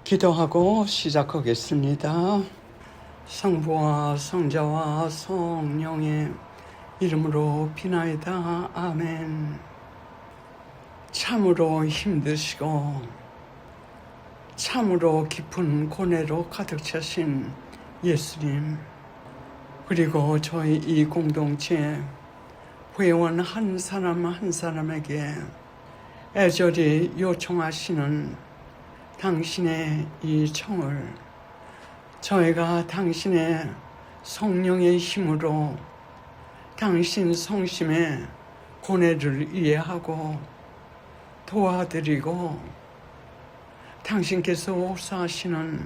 기도하고 시작하겠습니다. 성부와 성자와 성령의 이름으로 비나이다. 아멘. 참으로 힘드시고 참으로 깊은 고뇌로 가득 차신 예수님, 그리고 저희 이 공동체 회원 한 사람 한 사람에게 애절히 요청하시는 당신의 이 청을 저희가 당신의 성령의 힘으로 당신 성심의 고뇌를 이해하고 도와드리고 당신께서 호소하시는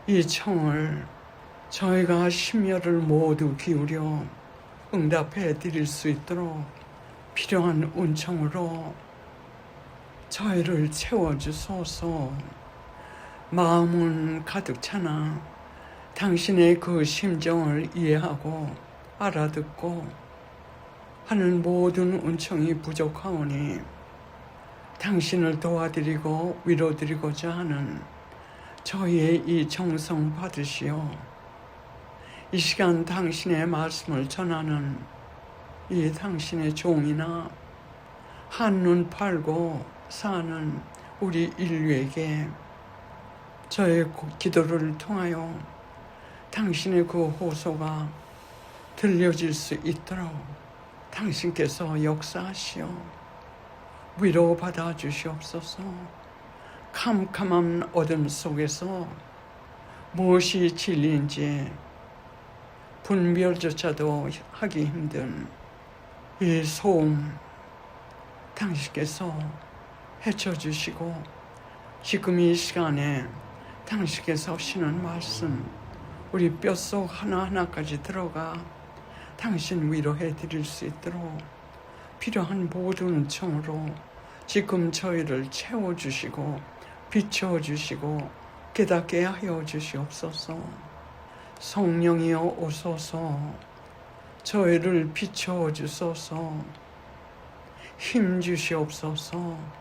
이 청을 저희가 심혈을 모두 기울여 응답해 드릴 수 있도록 필요한 은총으로 저희를 채워주소서. 마음은 가득 차나 당신의 그 심정을 이해하고 알아듣고 하는 모든 은총이 부족하오니 당신을 도와드리고 위로드리고자 하는 저희의 이 정성 받으시오. 이 시간 당신의 말씀을 전하는 이 당신의 종이나 한눈 팔고 사는 우리 인류에게 저의 기도를 통하여 당신의 그 호소가 들려질 수 있도록 당신께서 역사하시오. 위로받아 주시옵소서. 캄캄한 어둠 속에서 무엇이 진리인지 분별조차도 하기 힘든 이 소음 당신께서 헤쳐주시고 지금 이 시간에 당신께서 하시는 말씀 우리 뼛속 하나하나까지 들어가 당신 위로해 드릴 수 있도록 필요한 모든 은총으로 지금 저희를 채워주시고 비춰주시고 깨닫게 하여 주시옵소서. 성령이여 오소서. 저희를 비춰주소서. 힘 주시옵소서.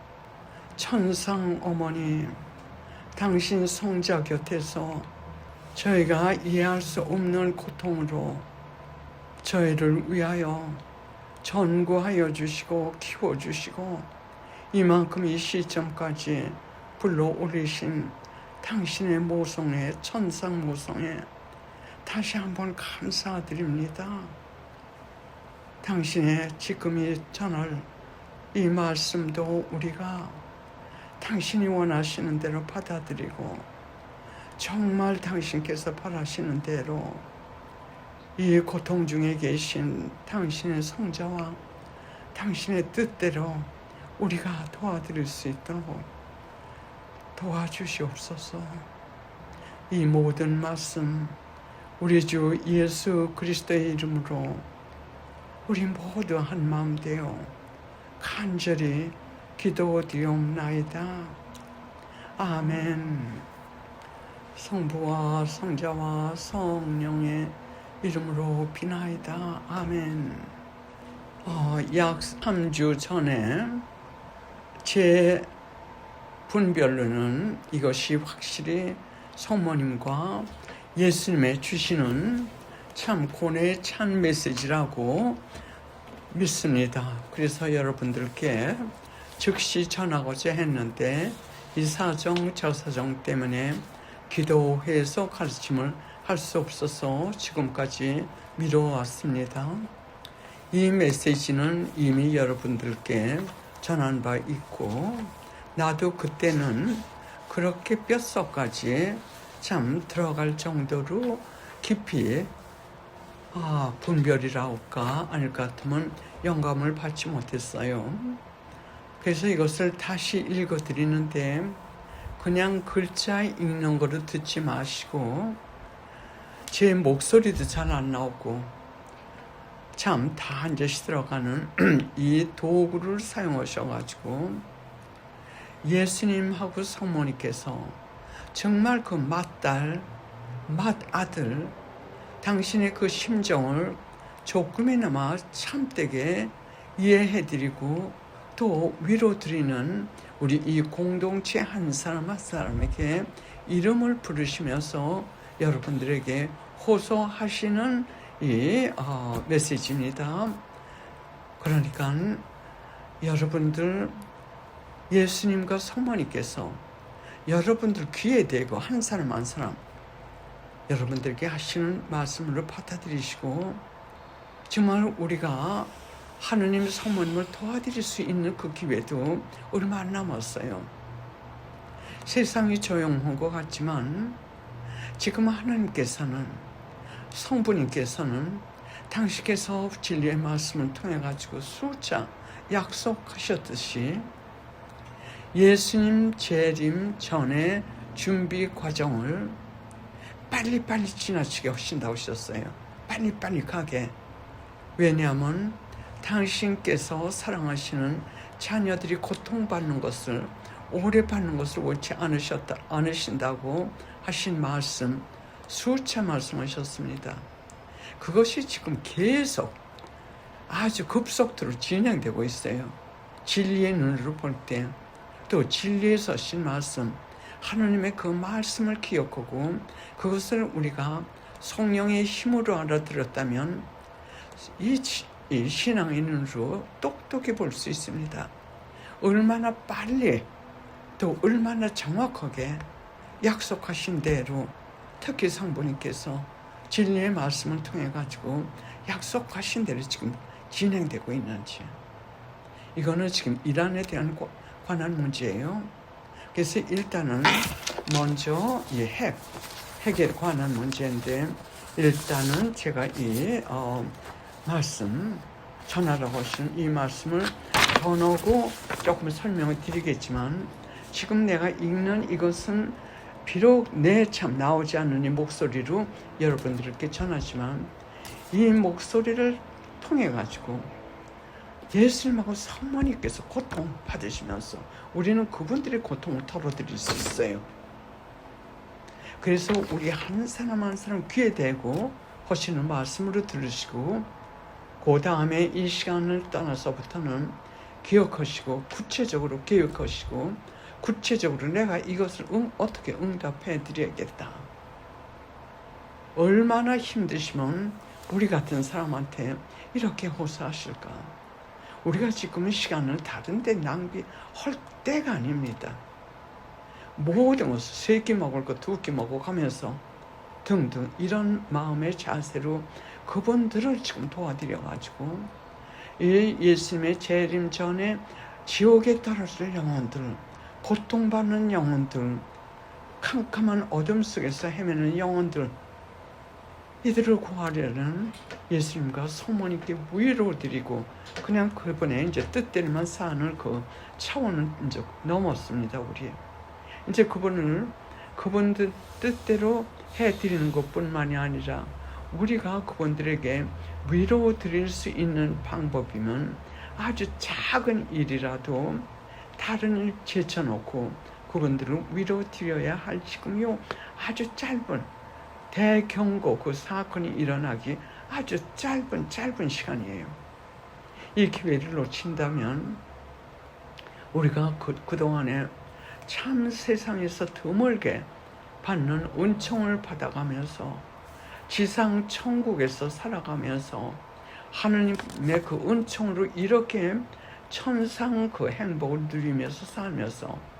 천상 어머니, 당신 성자 곁에서 저희가 이해할 수 없는 고통으로 저희를 위하여 전구하여 주시고 키워주시고 이만큼 이 시점까지 불러올리신 당신의 모성에, 천상 모성에 다시 한번 감사드립니다. 당신의 지금 이 전할 이 말씀도 우리가 당신이 원하시는 대로 받아들이고 정말 당신께서 바라시는 대로 이 고통 중에 계신 당신의 성자와 당신의 뜻대로 우리가 도와드릴 수 있도록 도와주시옵소서. 이 모든 말씀 우리 주 예수 그리스도의 이름으로 우리 모두 한 마음 되어 간절히 기도드리옵나이다. 아멘. 성부와 성자와 성령의 이름으로 비나이다. 아멘. 약 3주 전에 제 분별로는 이것이 확실히 성모님과 예수님의 주시는 참 고뇌에 찬 메시지라고 믿습니다. 그래서 여러분들께 즉시 전하고자 했는데 이 사정 저 사정 때문에 기도해서 가르침을 할 수 없어서 지금까지 미뤄왔습니다. 이 메시지는 이미 여러분들께 전한 바 있고 나도 그때는 그렇게 뼛속까지 참 들어갈 정도로 깊이 분별이라 할까 아닐 것 같으면 영감을 받지 못했어요. 그래서 이것을 다시 읽어드리는데 그냥 글자 읽는 거를 듣지 마시고 제 목소리도 잘 안 나오고 참 다 한 절씩 들어가는 이 도구를 사용하셔가지고 예수님하고 성모님께서 정말 그 맏딸, 맏아들 당신의 그 심정을 조금이나마 참되게 이해해드리고 또 위로드리는 우리 이 공동체 한 사람 한 사람에게 이름을 부르시면서 여러분들에게 호소하시는 이 메시지입니다. 그러니까 여러분들 예수님과 성모님께서 여러분들 귀에 대고 한 사람 한 사람 여러분들에게 하시는 말씀을 받아들이시고 정말 우리가 하느님 성모님을 도와드릴 수 있는 그 기회도 얼마 안 남았어요. 세상이 조용한 것 같지만 지금 하나님께서는 성부님께서는 당신께서 진리의 말씀을 통해 가지고 수차 약속하셨듯이 예수님 재림 전에 준비 과정을 빨리빨리 지나치게 하신다고 하셨어요. 빨리빨리 가게. 왜냐하면 당신께서 사랑하시는 자녀들이 고통받는 것을 오래 받는 것을 원치 않으신다고 하신 말씀 수차 말씀하셨습니다. 그것이 지금 계속 아주 급속도로 진행되고 있어요. 진리의 눈으로 볼 때 또 진리에서 하신 말씀 하나님의 그 말씀을 기억하고 그것을 우리가 성령의 힘으로 알아들었다면 이 신앙의 눈으로 똑똑히 볼 수 있습니다. 얼마나 빨리 또 얼마나 정확하게 약속하신 대로 특히 성부님께서 진리의 말씀을 통해 가지고 약속하신 대로 지금 진행되고 있는지 이거는 지금 이란에 대한 관한 문제예요. 그래서 일단은 먼저 이 핵에 관한 문제인데 일단은 제가 이 말씀 전하라고 하신 이 말씀을 전하고 조금 설명을 드리겠지만 지금 내가 읽는 이것은 비록 내 참 나오지 않는 이 목소리로 여러분들께 전하지만 이 목소리를 통해 가지고 예수님하고 성모님께서 고통 받으시면서 우리는 그분들의 고통을 털어드릴 수 있어요. 그래서 우리 한 사람 한 사람 귀에 대고 하시는 말씀으로 들으시고 그 다음에 이 시간을 떠나서부터는 기억하시고 구체적으로 계획하시고 구체적으로 내가 이것을 어떻게 응답해 드려야겠다. 얼마나 힘드시면 우리 같은 사람한테 이렇게 호소하실까. 우리가 지금 시간을 다른 데 낭비할 때가 아닙니다. 모든 것을 3끼 먹을 거 2끼 먹어가면서 등등 이런 마음의 자세로 그분들을 지금 도와드려가지고 이 예수님의 재림 전에 지옥에 떨어질 영혼들, 고통받는 영혼들, 캄캄한 어둠 속에서 헤매는 영혼들 이들을 구하려는 예수님과 성모님께 위로를 드리고 그냥 그분의 이제 뜻대로만 사는 그 차원은 이제 넘었습니다. 우리 이제 그분들 뜻대로 해드리는 것뿐만이 아니라 우리가 그분들에게 위로 드릴 수 있는 방법이면 아주 작은 일이라도 다른 일 제쳐놓고 그분들을 위로 드려야 할 지금요 아주 짧은 대경고 그 사건이 일어나기 아주 짧은 시간이에요. 이 기회를 놓친다면 우리가 그동안에 참 세상에서 드물게 받는 은총을 받아가면서 지상 천국에서 살아가면서 하느님의 그 은총으로 이렇게 천상 그 행복을 누리면서 살면서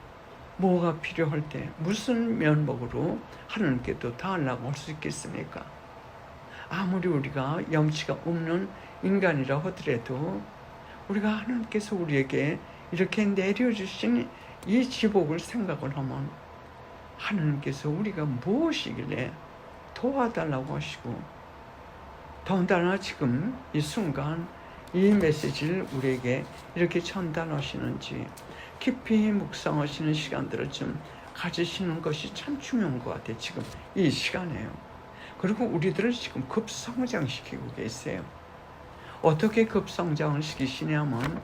뭐가 필요할 때 무슨 면목으로 하나님께 또 달라고 할 수 있겠습니까? 아무리 우리가 염치가 없는 인간이라 하더라도 우리가 하나님께서 우리에게 이렇게 내려주신 이 지복을 생각을 하면 하나님께서 우리가 무엇이길래 도와달라고 하시고 더군다나 지금 이 순간 이 메시지를 우리에게 이렇게 전달하시는지 깊이 묵상하시는 시간들을 좀 가지시는 것이 참 중요한 것 같아요. 지금 이 시간에요. 그리고 우리들을 지금 급성장시키고 계세요. 어떻게 급성장을 시키시냐면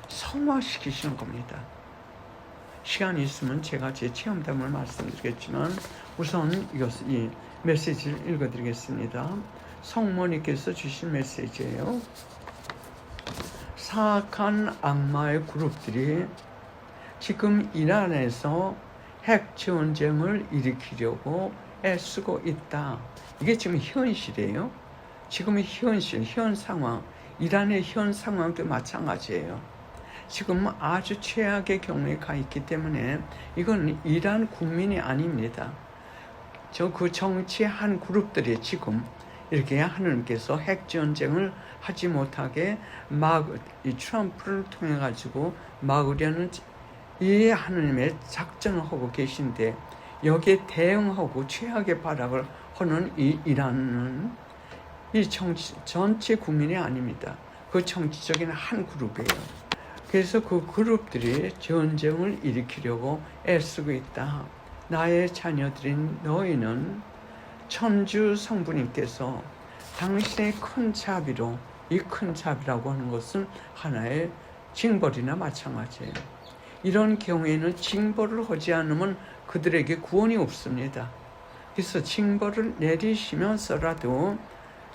성화시키시는 겁니다. 시간이 있으면 제가 제 체험담을 말씀드리겠지만 우선 이 메시지를 읽어드리겠습니다. 성모님께서 주신 메시지예요. 사악한 악마의 그룹들이 지금 이란에서 핵 전쟁을 일으키려고 애쓰고 있다. 이게 지금 현실이에요. 지금의 현실, 현 상황, 이란의 현 상황도 마찬가지예요. 지금 아주 최악의 경우에 가 있기 때문에 이건 이란 국민이 아닙니다. 그 정치 한 그룹들이 지금 이렇게 하나님께서 핵 전쟁을 하지 못하게 이 트럼프를 통해 가지고 막으려는 이 하나님의 작전을 하고 계신데, 여기에 대응하고 최악의 발악을 하는 이 이란은 이 전체 국민이 아닙니다. 그 정치적인 한 그룹이에요. 그래서 그 그룹들이 전쟁을 일으키려고 애쓰고 있다. 나의 자녀들인 너희는 천주 성부님께서 당신의 큰 자비로, 이 큰 자비라고 하는 것은 하나의 징벌이나 마찬가지예요. 이런 경우에는 징벌을 하지 않으면 그들에게 구원이 없습니다. 그래서 징벌을 내리시면서라도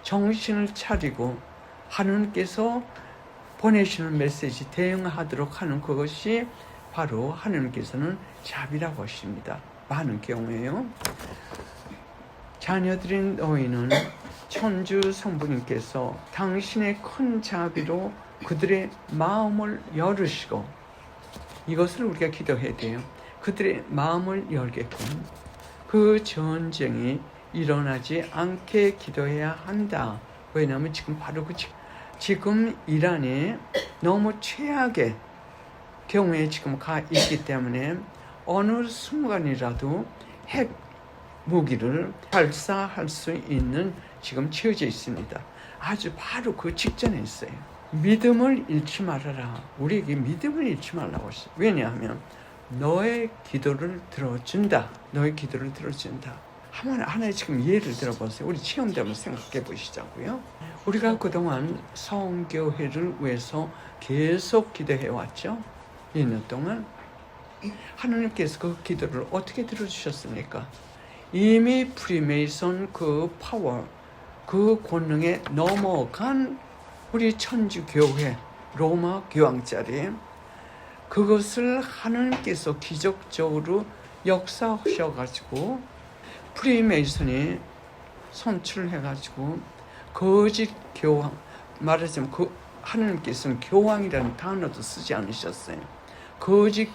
정신을 차리고 하나님께서 보내시는 메시지 대응하도록 하는 그것이 바로 하나님께서는 자비라고 하십니다. 많은 경우에요. 자녀들인 너희는 천주 성부님께서 당신의 큰 자비로 그들의 마음을 열으시고, 이것을 우리가 기도해야 돼요. 그들의 마음을 열게끔 그 전쟁이 일어나지 않게 기도해야 한다. 왜냐하면 지금 바로 지금 이란이 너무 최악의 경우에 지금 가 있기 때문에 어느 순간이라도 핵 무기를 발사할 수 있는 지금 처해져 있습니다. 아주 바로 그 직전에 있어요. 믿음을 잃지 말아라. 우리에게 믿음을 잃지 말라고 했어요. 왜냐하면 너의 기도를 들어준다. 너의 기도를 들어준다. 하나의 지금 예를 들어보세요. 우리 체험담을 생각해 보시자고요. 우리가 그동안 성교회를 위해서 계속 기도해 왔죠. 2년 동안. 하나님께서 그 기도를 어떻게 들어주셨습니까? 이미 프리메이son 그 파워, 그 권능에 넘어간 우리 천주교회 로마 교황자리, 그것을 하나님께서 기적적으로 역사하셔가지고 프리메이슨이 선출해가지고 거짓 교황, 말하자면 그 하나님께서는 교황이라는 단어도 쓰지 않으셨어요. 거짓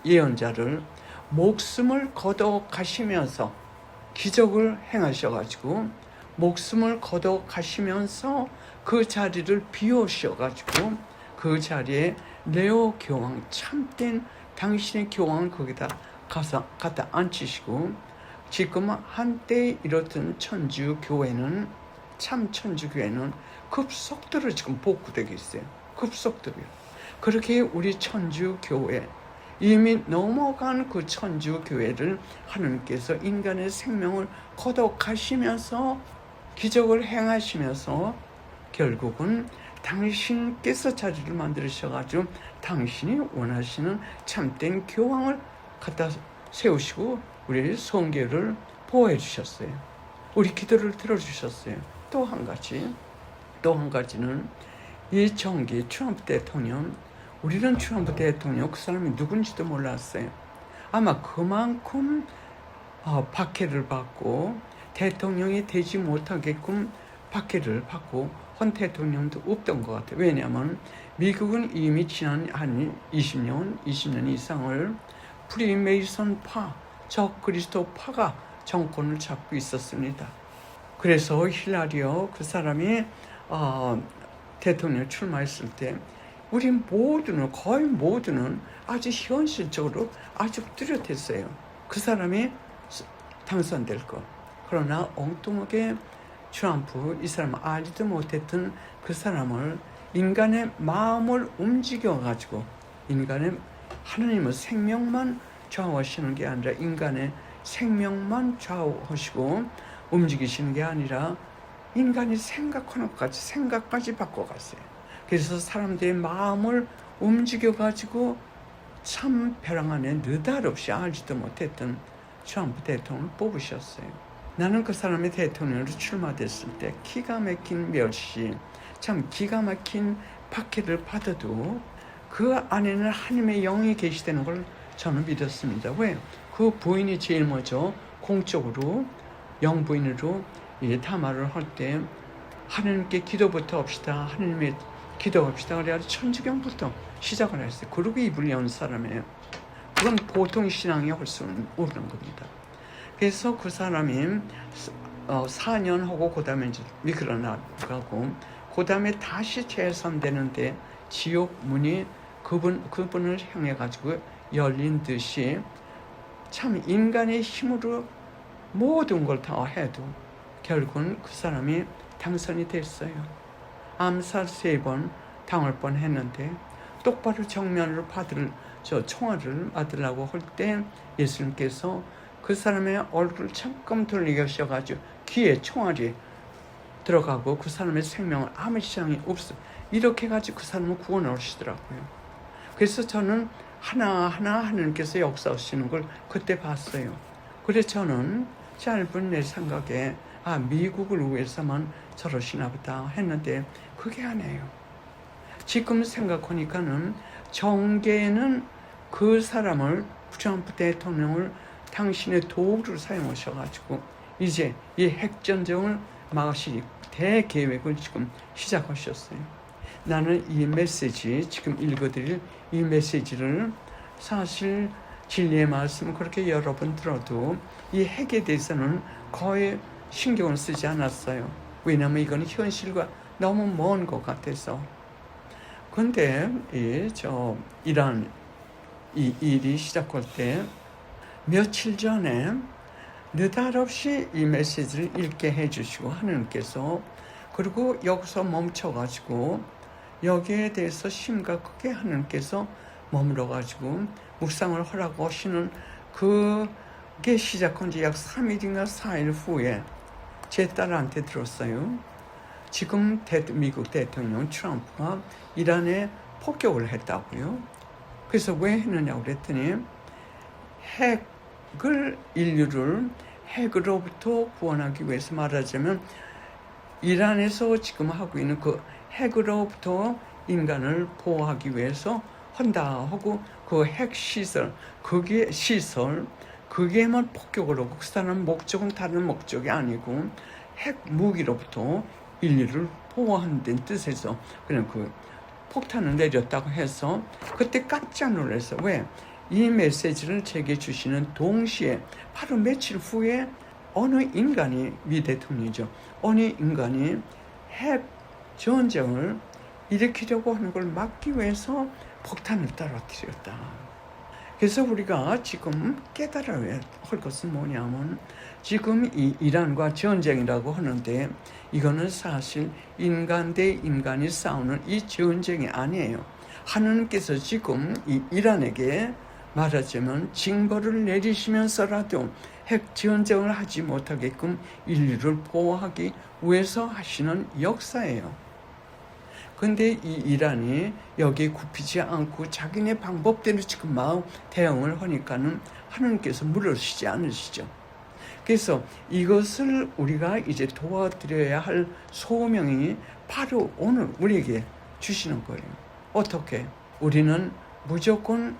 예언자를 목숨을 걷어 가시면서 기적을 행하셔가지고 목숨을 걷어 가시면서 그 자리를 비우셔가지고 그 자리에 레오 교황, 참된 당신의 교황을 거기다 갖다 앉히시고, 지금 한때 이렇던 천주교회는, 참 천주교회는 급속도로 지금 복구되고 있어요. 급속도로요. 그렇게 우리 천주교회, 이미 넘어간 그 천주교회를 하나님께서 인간의 생명을 거둬가시면서 기적을 행하시면서 결국은 당신께서 자리를 만들으셔가지고 당신이 원하시는 참된 교황을 갖다 세우시고 우리 성교를 보호해 주셨어요. 우리 기도를 들어주셨어요. 또 한 가지는 이 정기 트럼프 대통령, 우리는 트럼프 대통령 그 사람이 누군지도 몰랐어요. 아마 그만큼 박해를 받고 대통령이 되지 못하게끔 박해를 받고 한 대통령도 없던 것 같아요. 왜냐하면 미국은 이미 지난 한 20년 이상을 프리메이슨파, 적그리스도파가 정권을 잡고 있었습니다. 그래서 힐라리오 그 사람이 대통령 출마했을 때 우리 모두는, 거의 모두는 아주 현실적으로 아주 뚜렷했어요. 그 사람이 당선될 것. 그러나 엉뚱하게 트럼프, 이 사람 알지도 못했던 그 사람을 인간의 마음을 움직여가지고, 인간의 하나님은 생명만 좌우하시는 게 아니라 인간의 생명만 좌우하시고 움직이시는 게 아니라 인간이 생각하는 것까지 생각까지 바꿔갔어요. 그래서 사람들의 마음을 움직여가지고 참 벼랑 안에 느닷없이 알지도 못했던 트럼프 대통령을 뽑으셨어요. 나는 그 사람이 대통령으로 출마됐을 때 기가 막힌 멸시, 참 기가 막힌 박해를 받아도 그 안에는 하나님의 영이 계시다는 걸 저는 믿었습니다. 왜? 그 부인이 제일 먼저 공적으로 영부인으로 타마를 할 때 하나님께 기도부터 합시다. 하나님의 기도합시다. 그래가지고 천주경부터 시작을 했어요. 그리고 입을 연 사람이에요. 그건 보통 신앙이 할 수는 없는 겁니다. 그래서 그 사람이 4년 하고 그 다음에 이제 미끄러 나가고 그 다음에 다시 제3되는데 지옥 문이 그분을 향해 가지고 열린 듯이 참 인간의 힘으로 모든 걸 다 해도 결국은 그 사람이 당선이 됐어요. 암살 3번 당할 뻔했는데 똑바로 정면으로 총알을 맞으려고 할 때 예수님께서 그 사람의 얼굴을 잠깐 돌리셔가지고 귀에 총알이 들어가고 그 사람의 생명을 아무 지장이 없어. 이렇게 해가지고 그 사람을 구원하시더라고요. 그래서 저는 하나하나 하나님께서 역사하시는 걸 그때 봤어요. 그래서 저는 짧은 내 생각에 미국을 위해서만 저러시나 보다 했는데 그게 아니에요. 지금 생각하니까는 정계는 그 사람을 트럼프 대통령을 당신의 도구를 사용하셔가지고 이제 이 핵전쟁을 막으실 대계획을 지금 시작하셨어요. 나는 이 메시지, 지금 읽어드릴 이 메시지를 사실 진리의 말씀 그렇게 여러 번 들어도 이 핵에 대해서는 거의 신경을 쓰지 않았어요. 왜냐하면 이건 현실과 너무 먼 것 같아서. 근데 이란 이 일이 시작할 때 며칠 전에 느닷없이 이 메시지를 읽게 해주시고 하나님께서 그리고 여기서 멈춰가지고 여기에 대해서 심각하게 하나님께서 머물러가지고 묵상을 하라고 하시는 그게 시작한 지 약 3일인가 4일 후에 제 딸한테 들었어요. 지금 미국 대통령 트럼프가 이란에 폭격을 했다고요. 그래서 왜 했느냐고 그랬더니 인류를 핵으로부터 구원하기 위해서 말하자면 이란에서 지금 하고 있는 그 핵으로부터 인간을 보호하기 위해서 한다 하고 그 핵시설, 그게만 폭격을 하고 그 사람 목적은 다른 목적이 아니고 핵 무기로부터 인류를 보호한다는 뜻에서 그냥 그 폭탄을 내렸다고 해서 그때 깜짝 놀랐어요. 왜? 이 메시지를 제게 주시는 동시에 바로 며칠 후에 어느 인간이 미 대통령이죠. 어느 인간이 핵 전쟁을 일으키려고 하는 걸 막기 위해서 폭탄을 떨어뜨렸다. 그래서 우리가 지금 깨달아야 할 것은 뭐냐면 지금 이 이란과 전쟁이라고 하는데 이거는 사실 인간 대 인간이 싸우는 이 전쟁이 아니에요. 하나님께서 지금 이 이란에게 말하자면 징벌을 내리시면서라도 핵 전쟁을 하지 못하게끔 인류를 보호하기 위해서 하시는 역사예요. 근데 이 이란이 여기에 굽히지 않고 자기네 방법대로 지금 대응을 하니까는 하나님께서 물으시지 않으시죠. 그래서 이것을 우리가 이제 도와드려야 할 소명이 바로 오늘 우리에게 주시는 거예요. 어떻게? 우리는 무조건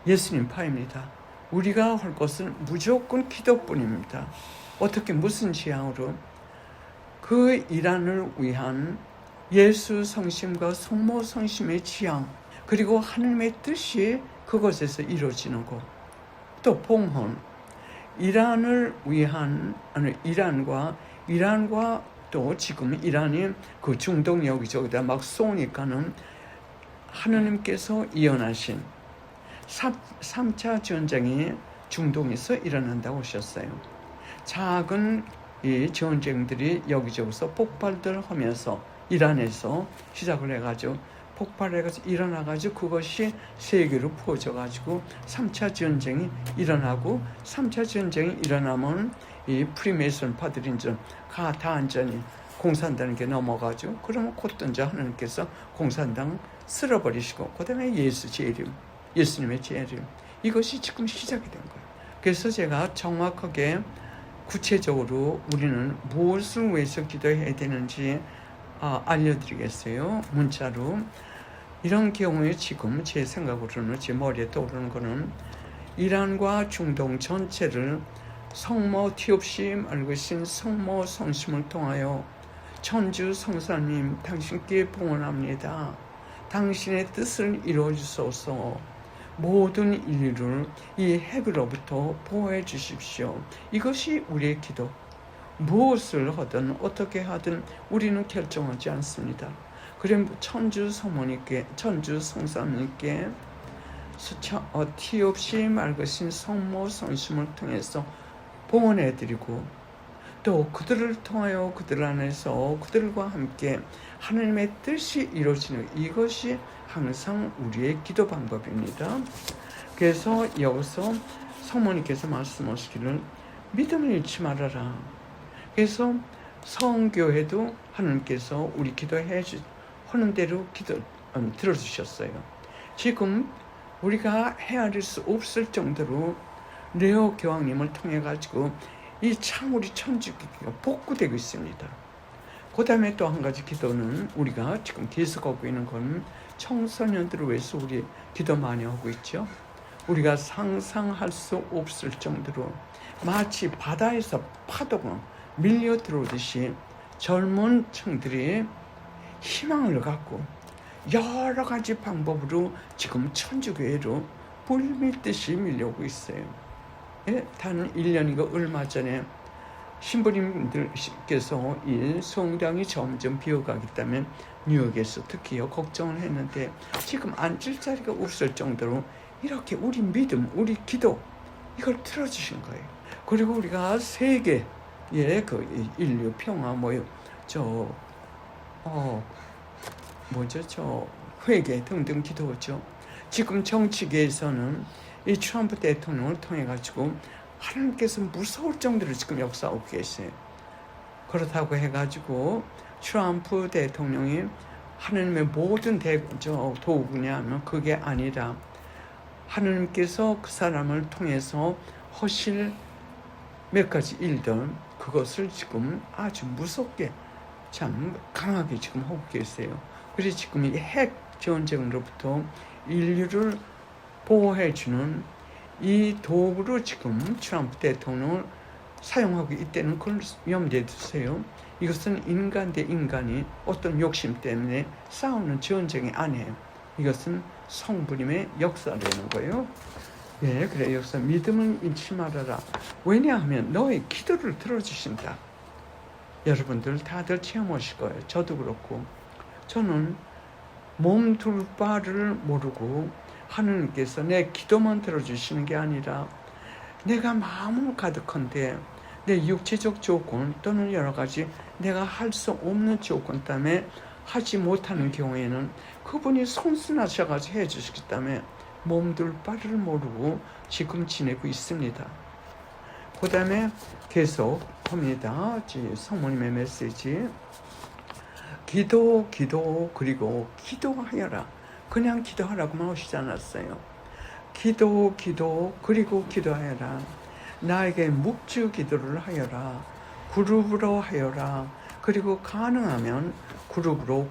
예수님 파입니다. 우리가 할 것은 무조건 기도뿐입니다. 어떻게 무슨 지향으로? 그 이란을 위한 예수 성심과 성모 성심의 지향 그리고 하나님의 뜻이 그것에서 이루어지는 것. 또 봉헌. 이란을 위한 이란과 또 지금 이란이 그 중동 여기저기다 막 쏘니까는 하나님께서 예언하신 3차 전쟁이 중동에서 일어난다고 하셨어요. 작은 이 전쟁들이 여기저기서 폭발들 하면서 이란에서 시작을 해가지고 폭발해가지고 일어나가지고 그것이 세계로 퍼져가지고 3차 전쟁이 일어나고 3차 전쟁이 일어나면 이 프리메이슨 파들인전 가다안전이 공산당에게 넘어가죠. 그러면 곧든지 하나님께서 공산당 쓸어버리시고 그 다음에 예수님의 재림 이것이 지금 시작이 된 거예요. 그래서 제가 정확하게 구체적으로 우리는 무엇을 위해서 기도해야 되는지 알려드리겠어요. 문자로 이런 경우에 지금 제 생각으로는, 제 머리에 떠오르는 거는 이란과 중동 전체를 성모 티 없이 맑으신 성모 성심을 통하여 천주 성사님 당신께 봉헌합니다. 당신의 뜻을 이루어 주소서. 모든 인류를 이 핵으로부터 보호해 주십시오. 이것이 우리의 기도. 무엇을 하든 어떻게 하든 우리는 결정하지 않습니다. 그럼 천주 성모님께, 천주 성사님께 티 없이 맑으신 성모 성심을 통해서 봉헌해드리고, 또 그들을 통하여 그들 안에서 그들과 함께 하나님의 뜻이 이루어지는, 이것이 항상 우리의 기도 방법입니다. 그래서 여기서 성모님께서 말씀하시기를 믿음을 잃지 말아라. 그래서 성교회도 하나님께서 우리 기도해 하는 대로 들어주셨어요. 지금 우리가 헤아릴 수 없을 정도로 레오 교황님을 통해 가지고 이 참 우리 천주교가 복구되고 있습니다. 그 다음에 또 한 가지 기도는 우리가 지금 계속하고 있는 건 청소년들을 위해서 우리 기도 많이 하고 있죠. 우리가 상상할 수 없을 정도로 마치 바다에서 파도가 밀려 들어오듯이 젊은 층들이 희망을 갖고 여러 가지 방법으로 지금 천주교회로 불밀듯이 밀려오고 있어요. 예? 단 1년인가 얼마 전에 신부님들께서 이 성당이 점점 비어가기 때문에 뉴욕에서 특히요 걱정을 했는데, 지금 앉을 자리가 없을 정도로 이렇게 우리 믿음, 우리 기도 이걸 틀어주신 거예요. 그리고 우리가 세계 그 인류 평화 회개 등등 기도죠. 지금 정치계에서는 이 트럼프 대통령을 통해 가지고 하나님께서 무서울 정도로 지금 역사하고 계세요. 그렇다고 해가지고 트럼프 대통령이 하나님의 모든 도구냐 하면 그게 아니라 하나님께서 그 사람을 통해서 하실 몇 가지 일들, 그것을 지금 아주 무섭게 참 강하게 지금 하고 계세요. 그래서 지금 이 핵 전쟁으로부터 인류를 보호해주는 이 도구로 지금 트럼프 대통령을 사용하고 있다는 걸 염두에 두세요. 이것은 인간 대 인간이 어떤 욕심 때문에 싸우는 전쟁이 아니에요. 이것은 성부님의 역사라는 거예요. 예, 그래 역사 믿음을 잃지 말아라. 왜냐하면 너의 기도를 들어주신다. 여러분들 다들 체험하실 거예요. 저도 그렇고. 저는 몸 둘 바를 모르고 하느님께서 내 기도만 들어주시는 게 아니라 내가 마음은 가득한데 내 육체적 조건 또는 여러 가지 내가 할 수 없는 조건 때문에 하지 못하는 경우에는 그분이 손순하셔가지고 해주시기 때문에 몸둘 바를 모르고 지금 지내고 있습니다. 그 다음에 계속 봅니다. 성모님의 메시지. 기도 그리고 기도하여라. 그냥 기도하라고만 하시지 않았어요. 기도 그리고 기도하여라. 나에게 묵주 기도를 하여라. 그룹으로 하여라. 그리고 가능하면 그룹으로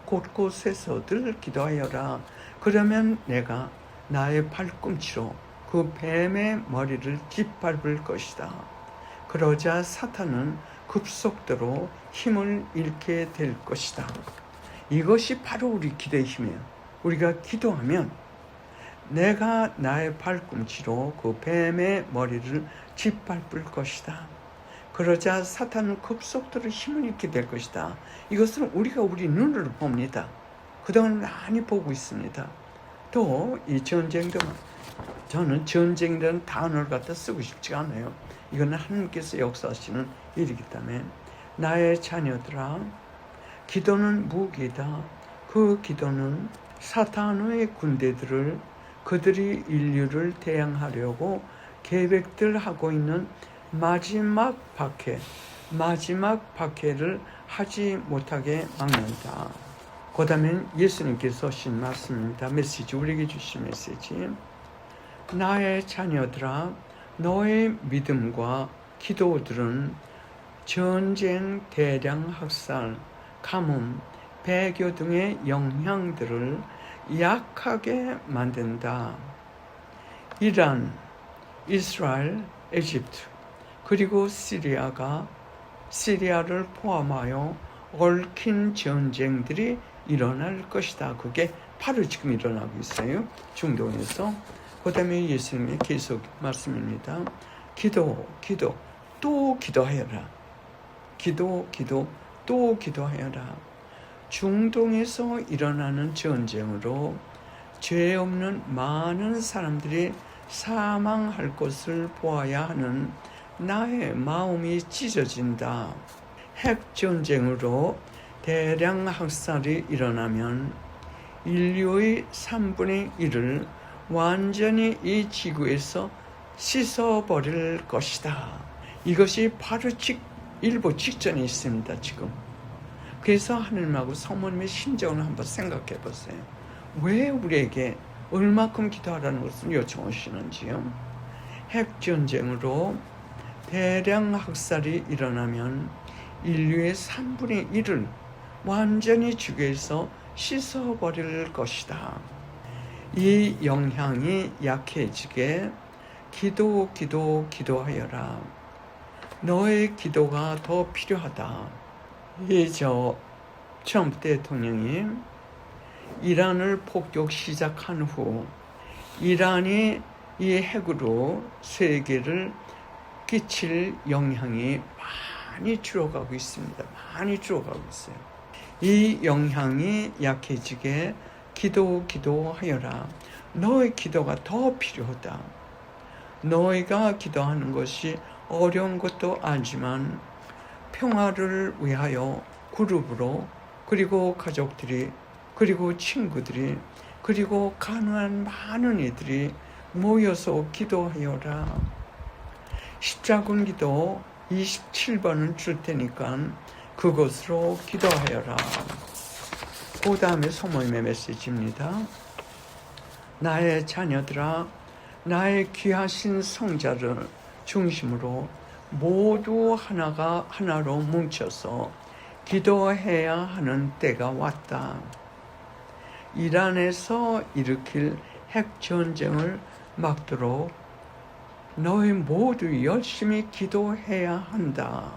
곳곳에서들 기도하여라. 그러면 내가 나의 발꿈치로 그 뱀의 머리를 짓밟을 것이다. 그러자 사탄은 급속도로 힘을 잃게 될 것이다. 이것이 바로 우리 기도의 힘이에요. 우리가 기도하면 내가 나의 발꿈치로 그 뱀의 머리를 짓밟을 것이다. 그러자 사탄은 급속도로 힘을 잃게 될 것이다. 이것은 우리가 우리 눈으로 봅니다. 그동안 많이 보고 있습니다. 또 이 전쟁도 저는 전쟁이라는 단어를 갖다 쓰고 싶지 않아요. 이거는 하나님께서 역사하시는 일이기 때문에 나의 자녀들아, 기도는 무기다. 그 기도는 사탄의 군대들을 그들이 인류를 대항하려고 계획들 하고 있는 마지막 박해를 하지 못하게 막는다. 그 다음에 예수님께서 하신 말씀입니다. 메시지, 우리에게 주신 메시지. 나의 자녀들아, 너의 믿음과 기도들은 전쟁, 대량 학살, 가뭄, 배교 등의 영향들을 약하게 만든다. 이란, 이스라엘, 에집트, 그리고 시리아를 포함하여 얽힌 전쟁들이 일어날 것이다. 그게 바로 지금 일어나고 있어요. 중동에서. 그 다음에 예수님의 계속 말씀입니다. 기도, 또 기도하여라. 기도, 또 기도하여라. 중동에서 일어나는 전쟁으로 죄 없는 많은 사람들이 사망할 것을 보아야 하는 나의 마음이 찢어진다. 핵전쟁으로 대량 학살이 일어나면 인류의 3분의 1을 완전히 이 지구에서 씻어버릴 것이다. 이것이 바로 일부 직전에 있습니다. 지금. 그래서 하나님하고 성모님의 심정을 한번 생각해 보세요. 왜 우리에게 얼마큼 기도하라는 것을 요청하시는지요. 핵전쟁으로 대량 학살이 일어나면 인류의 3분의 1을 완전히 지구에서 씻어버릴 것이다. 이 영향이 약해지게 기도하여라. 너의 기도가 더 필요하다. 트럼프 대통령이 이란을 폭격 시작한 후 이란이 이 핵으로 세계를 끼칠 영향이 많이 줄어가고 있습니다. 많이 줄어가고 있어요. 이 영향이 약해지게 기도하여라. 너의 기도가 더 필요하다. 너희가 기도하는 것이 어려운 것도 알지만 평화를 위하여 그룹으로, 그리고 가족들이, 그리고 친구들이, 그리고 가난한 많은 이들이 모여서 기도하여라. 십자군 기도 27번을 줄 테니까 그것으로 기도하여라. 그 다음에 소모임의 메시지입니다. 나의 자녀들아, 나의 귀하신 성자를 중심으로 모두 하나로 뭉쳐서 기도해야 하는 때가 왔다. 이란에서 일으킬 핵전쟁을 막도록 너희 모두 열심히 기도해야 한다.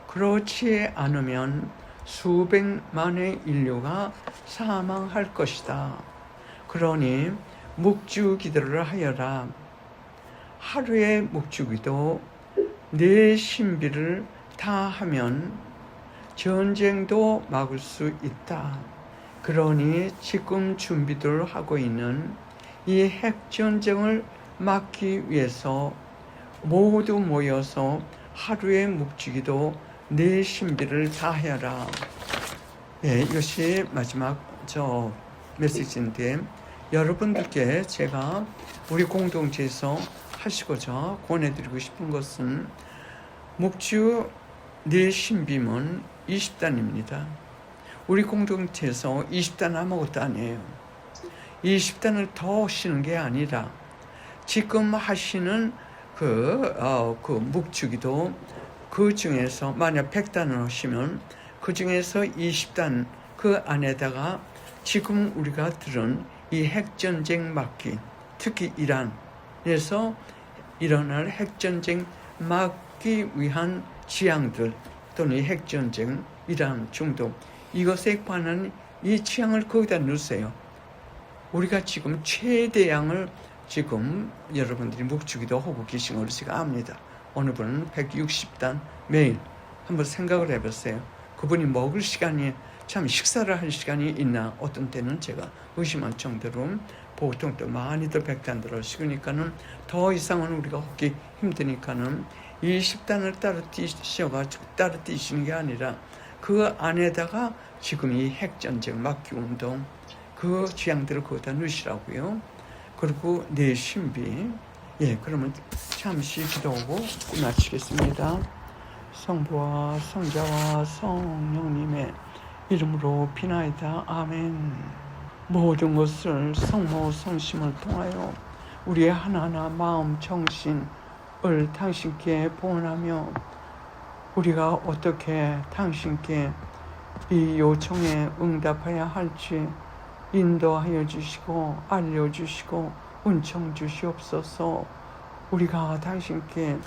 그렇지 않으면 수백만의 인류가 사망할 것이다. 그러니 묵주기도를 하여라. 하루의 묵주기도 내 신비를 다하면 전쟁도 막을 수 있다. 그러니 지금 준비를 하고 있는 이 핵전쟁을 막기 위해서 모두 모여서 하루의 묵주기도 내 신비를 다하여라. 네, 이것이 마지막 메시지인데, 여러분들께 제가 우리 공동체에서 하시고자 권해드리고 싶은 것은, 묵주 내 신비문 20단입니다. 우리 공동체에서 20단 아무것도 아니에요. 20단을 더 하시는 게 아니라 지금 하시는 그 묵주기도, 그 중에서 만약 100단을 하시면 그 중에서 20단 그 안에다가 지금 우리가 들은 이 핵전쟁 막기, 특히 이란에서 일어날 핵전쟁 막기 위한 지향들, 또는 이 핵전쟁, 이란, 중동, 이것에 관한 이 취향을 거기다 넣으세요. 우리가 지금 최대양을 지금 여러분들이 묵주기도 하고 계신 걸 제가 압니다. 어느 분은 160단 매일 한번 생각을 해보세요. 그분이 먹을 시간이, 참 식사를 할 시간이 있나, 어떤 때는 제가 의심할 정도로 보통 또 많이들 100단들 하시니까는 더 이상은 우리가 하기 힘드니까는 20단을 따로 뛰셔가지고 따로 뛰시는 게 아니라 그 안에다가 지금 이 핵전쟁 막기 운동 그 취향들을 거기다 넣으시라고요. 그리고 내 신비, 그러면 잠시 기도하고 마치겠습니다. 성부와 성자와 성령님의 이름으로 비나이다. 아멘. 모든 것을 성모 성심을 통하여 우리의 하나하나 마음 정신을 당신께 봉헌하며 우리가 어떻게 당신께 이 요청에 응답해야 할지 인도하여 주시고 알려주시고 은총 주시옵소서. 우리가 당신께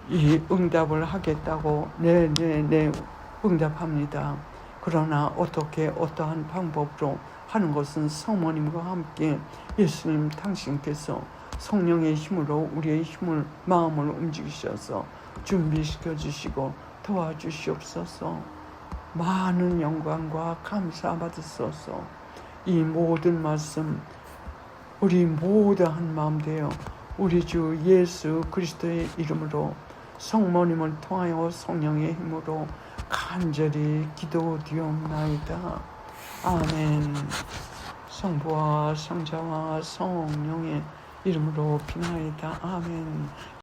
이 응답을 하겠다고 네 응답합니다. 그러나 어떻게 어떠한 방법으로 하는 것은 성모님과 함께 예수님 당신께서 성령의 힘으로 우리의 힘을 마음을 움직이셔서 준비시켜 주시고 도와주시옵소서. 많은 영광과 감사 받으소서. 이 모든 말씀 우리 모두 한 마음 되어 우리 주 예수 그리스도의 이름으로 성모님을 통하여 성령의 힘으로 간절히 기도드리옵나이다. 아멘. 성부와 성자와 성령의 이름으로 비나이다. 아멘.